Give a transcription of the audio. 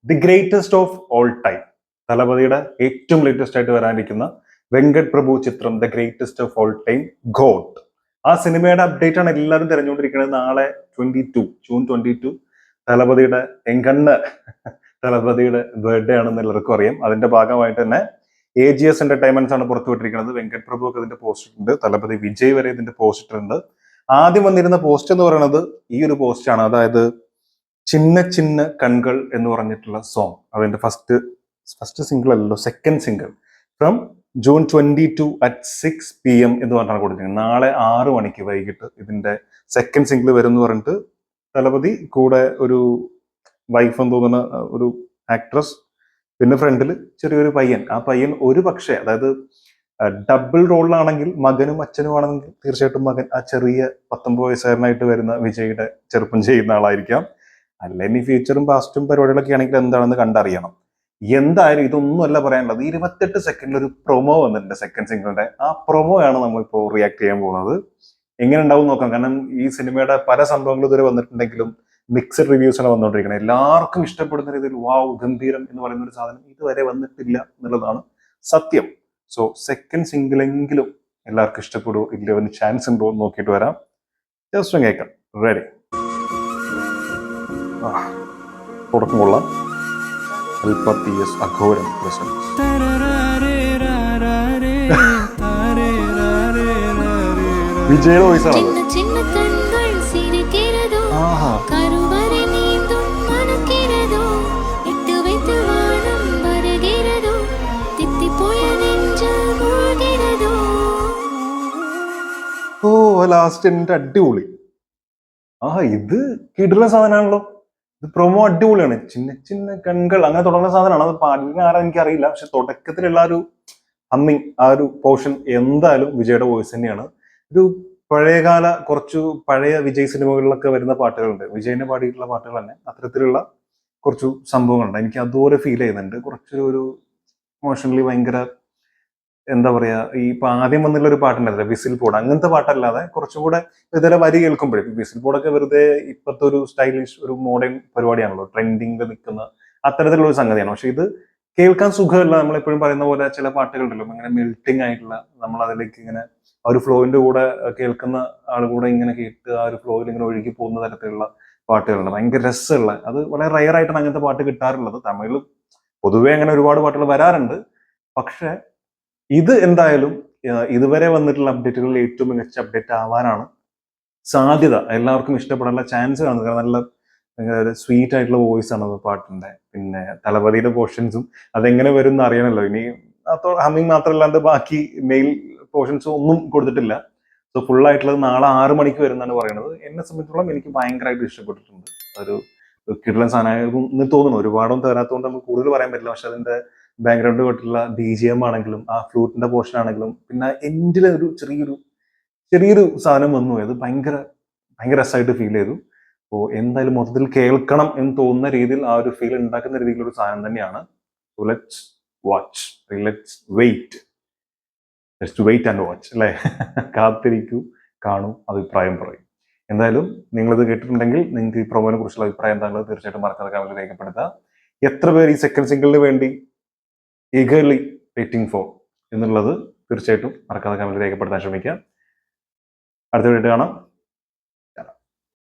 The greatest of all time, തലപതിയുടെ ഏറ്റവും latest ആയിട്ട് വരാനിരിക്കുന്ന വെങ്കട് പ്രഭു ചിത്രം the greatest of all time god. ആ സിനിമയുടെ അപ്ഡേറ്റ് ആണ് എല്ലാവരും തിരഞ്ഞുകൊണ്ടിരിക്കുന്നത്. നാളെ ജൂൺ 22 തലപതിയുടെ എങ്കണ്ണ് തലപതിയുടെ ബർത്ത്ഡേ ആണെന്ന് എല്ലാവർക്കും അറിയാം. അതിന്റെ ഭാഗമായിട്ട് തന്നെ AGS എന്റർടൈൻമെന്റ്സ് ആണ് പുറത്തുവിട്ടിരിക്കുന്നത്. വെങ്കട് പ്രഭു ഒക്കെ ഇതിന്റെ പോസ്റ്റർ ഉണ്ട്, തലപതി വിജയ് വരെ ഇതിന്റെ പോസ്റ്റർ ഉണ്ട്. ആദ്യം വന്നിരുന്ന പോസ്റ്റ് എന്ന് പറയുന്നത് ഈ ഒരു പോസ്റ്റ് ആണ്, അതായത് ചിന്ന ചിന്ന കൺകൾ എന്ന് പറഞ്ഞിട്ടുള്ള സോങ്. അതിന്റെ ഫസ്റ്റ് സിംഗിൾ അല്ലല്ലോ, second single from June 22 at 6 PM എന്ന് പറഞ്ഞാണ് കൊടുത്തിരിക്കുന്നത്. നാളെ 6 മണിക്ക് വൈകിട്ട് ഇതിന്റെ സെക്കൻഡ് സിംഗിൾ വരും എന്ന് പറഞ്ഞിട്ട് തലപതി കൂടെ ഒരു വൈഫ് എന്ന് തോന്നുന്ന ഒരു ആക്ട്രസ്, പിന്നെ ഫ്രണ്ടിൽ ചെറിയൊരു പയ്യൻ. ആ പയ്യൻ ഒരു പക്ഷേ, അതായത് ഡബിൾ റോളിലാണെങ്കിൽ മകനും അച്ഛനും ആണെങ്കിൽ തീർച്ചയായിട്ടും മകൻ ആ ചെറിയ 19 വയസ്സുകാരനായിട്ട് വരുന്ന വിജയുടെ ചെറുപ്പം ചെയ്യുന്ന ആളായിരിക്കാം. അല്ലെങ്കിൽ ഫ്യൂച്ചറും പാസ്റ്റും പരിപാടികളൊക്കെ ആണെങ്കിൽ എന്താണെന്ന് കണ്ടറിയണം. എന്തായാലും ഇതൊന്നുമല്ല പറയാനുള്ളത്. 28 സെക്കൻഡിൽ ഒരു പ്രൊമോ വന്നിട്ടുണ്ട് സെക്കൻഡ് സിംഗിളിന്റെ. ആ പ്രൊമോ ആണ് നമ്മളിപ്പോൾ റിയാക്ട് ചെയ്യാൻ പോകുന്നത്. എങ്ങനെ ഉണ്ടാവും നോക്കാം. കാരണം ഈ സിനിമയുടെ പല സംഭവങ്ങളും ഇതുവരെ വന്നിട്ടുണ്ടെങ്കിലും മിക്സഡ് റിവ്യൂസ് ആണ് വന്നുകൊണ്ടിരിക്കുന്നത്. എല്ലാവർക്കും ഇഷ്ടപ്പെടുന്ന രീതിയിൽ വാവ് ഗംഭീരം എന്ന് പറയുന്ന ഒരു സാധനം ഇതുവരെ വന്നിട്ടില്ല എന്നുള്ളതാണ് സത്യം. സോ സെക്കൻഡ് സിംഗിളെങ്കിലും എല്ലാവർക്കും ഇഷ്ടപ്പെടുമോ ഇല്ലയോ, അതിന് ചാൻസ് ഉണ്ടോ എന്ന് നോക്കിയിട്ട് വരാം. ജസ്റ്റ് കേൾക്കാം. റെഡി? തുടക്കം കൊള്ളാം. അഘോരം പ്രസൻസ്. വിജയുടെ വോയിസ് ആണ്. ഓ ലാസ്റ്റ് എന്റെ അടിപൊളി. ഇത് കിടുന്ന സാധനമാണല്ലോ. ഇത് പ്രൊമോ അടിപൊളിയാണ്. ചിന്ന ചിന്ന കൺകൾ അങ്ങനെ തുടങ്ങുന്ന സാധനമാണ്. അത് പാടിന് ആരാ എനിക്കറിയില്ല, പക്ഷെ തുടക്കത്തിലുള്ള ഒരു ഹമ്മിങ്, ആ ഒരു പോർഷൻ എന്തായാലും വിജയുടെ വോയിസ് തന്നെയാണ്. ഒരു പഴയകാല കുറച്ചു പഴയ വിജയ് സിനിമകളിലൊക്കെ വരുന്ന പാട്ടുകളുണ്ട്, വിജയനെ പാടിയിട്ടുള്ള പാട്ടുകൾ തന്നെ. അത്തരത്തിലുള്ള കുറച്ചു സംഭവങ്ങളുണ്ട്. എനിക്ക് അതുപോലെ ഫീൽ ചെയ്യുന്നുണ്ട്. കുറച്ചൊരു ഇമോഷണലി ഭയങ്കര എന്താ പറയാ, ഈ ഇപ്പൊ ആദ്യം വന്നുള്ള ഒരു പാട്ടുണ്ടല്ലോ വിസിൽ പോഡ്, അങ്ങനത്തെ പാട്ടല്ലാതെ കുറച്ചും കൂടെ ഇതേ വരി കേൾക്കുമ്പോഴേ, വിസിൽ പോഡൊക്കെ വെറുതെ ഇപ്പോഴത്തെ ഒരു സ്റ്റൈലിഷ് ഒരു മോഡേൺ പരിപാടിയാണല്ലോ, ട്രെൻഡിങ്ങിൽ നിൽക്കുന്ന അത്തരത്തിലുള്ള ഒരു സംഗതിയാണ്. പക്ഷെ ഇത് കേൾക്കാൻ സുഖമല്ല. നമ്മളെപ്പോഴും പറയുന്ന പോലെ ചില പാട്ടുകളുണ്ടല്ലോ ഇങ്ങനെ മെൽറ്റിംഗ് ആയിട്ടുള്ള, നമ്മൾ അതിലേക്ക് ഇങ്ങനെ ആ ഒരു ഫ്ലോയിന്റെ കൂടെ കേൾക്കുന്ന ആൾ കൂടെ ഇങ്ങനെ കേട്ട് ആ ഒരു ഫ്ലോയിൽ ഇങ്ങനെ ഒഴുകി പോകുന്ന തരത്തിലുള്ള പാട്ടുകളുണ്ട്. ഭയങ്കര രസമുള്ള, അത് വളരെ റയർ ആയിട്ടാണ് അങ്ങനത്തെ പാട്ട് കിട്ടാറുള്ളത്. തമിഴിൽ പൊതുവെ അങ്ങനെ ഒരുപാട് പാട്ടുകൾ വരാറുണ്ട്. പക്ഷെ ഇത് എന്തായാലും ഇതുവരെ വന്നിട്ടുള്ള അപ്ഡേറ്റുകളിൽ ഏറ്റവും മികച്ച അപ്ഡേറ്റ് ആവാനാണ് സാധ്യത. എല്ലാവർക്കും ഇഷ്ടപ്പെടാനുള്ള ചാൻസ് കാണുന്നത്. നല്ല സ്വീറ്റ് ആയിട്ടുള്ള വോയിസ് ആണ് പാട്ടിന്റെ. പിന്നെ തലപതിയുടെ പോർഷൻസും അതെങ്ങനെ വരും എന്ന് അറിയണല്ലോ. ഇനി ഹമ്മിങ് മാത്രമല്ലാണ്ട് ബാക്കി മെയിൽ പോർഷൻസ് ഒന്നും കൊടുത്തിട്ടില്ല. സോ ഫുൾ ആയിട്ടുള്ളത് നാളെ 6 മണിക്ക് വരുന്നതാണ് പറയുന്നത്. എന്നെ സംബന്ധിച്ചിടത്തോളം എനിക്ക് ഭയങ്കരമായിട്ട് ഇഷ്ടപ്പെട്ടിട്ടുണ്ട്. ഒരു കിടലൻ സാധനമായിരുന്നു തോന്നുന്നു. ഒരുപാടൊന്നും തരാത്തതുകൊണ്ട് നമുക്ക് കൂടുതൽ പറയാൻ പറ്റില്ല. പക്ഷെ അതിന്റെ ബാക്ക്ഗ്രൗണ്ട് തൊട്ടുള്ള BGM ആണെങ്കിലും ആ ഫ്ലൂട്ടിന്റെ പോർഷൻ ആണെങ്കിലും പിന്നെ എൻഡിലെ ഒരു ചെറിയൊരു സാധനം വന്നു. അത് ഭയങ്കര രസമായിട്ട് ഫീൽ ചെയ്തു. അപ്പോൾ എന്തായാലും മൊത്തത്തിൽ കേൾക്കണം എന്ന് തോന്നുന്ന രീതിയിൽ ആ ഒരു ഫീൽ ഉണ്ടാക്കുന്ന രീതിയിലൊരു സാധനം തന്നെയാണ്. So let's watch, let's wait, just wait and watch അല്ലേ. കാത്തിരിക്കൂ, കാണൂ, അഭിപ്രായം പറയും. എന്തായാലും നിങ്ങളിത് കേട്ടിട്ടുണ്ടെങ്കിൽ നിങ്ങൾക്ക് ഈ പ്രൊമോനെ കുറിച്ചുള്ള അഭിപ്രായം എന്താണെന്ന് തീർച്ചയായിട്ടും മറക്കാതെ കമന്റിൽ രേഖപ്പെടുത്തുക. എത്ര പേർ ഈ സെക്കൻഡ് സിംഗിളിന് വേണ്ടി ഈഗർലി വെയിറ്റിംഗ് ഫോർ എന്നുള്ളത് തീർച്ചയായിട്ടും മറക്കാതെ കമന്റിൽ രേഖപ്പെടുത്താൻ ശ്രമിക്കുക. അടുത്ത വീഡിയോ കാണാം.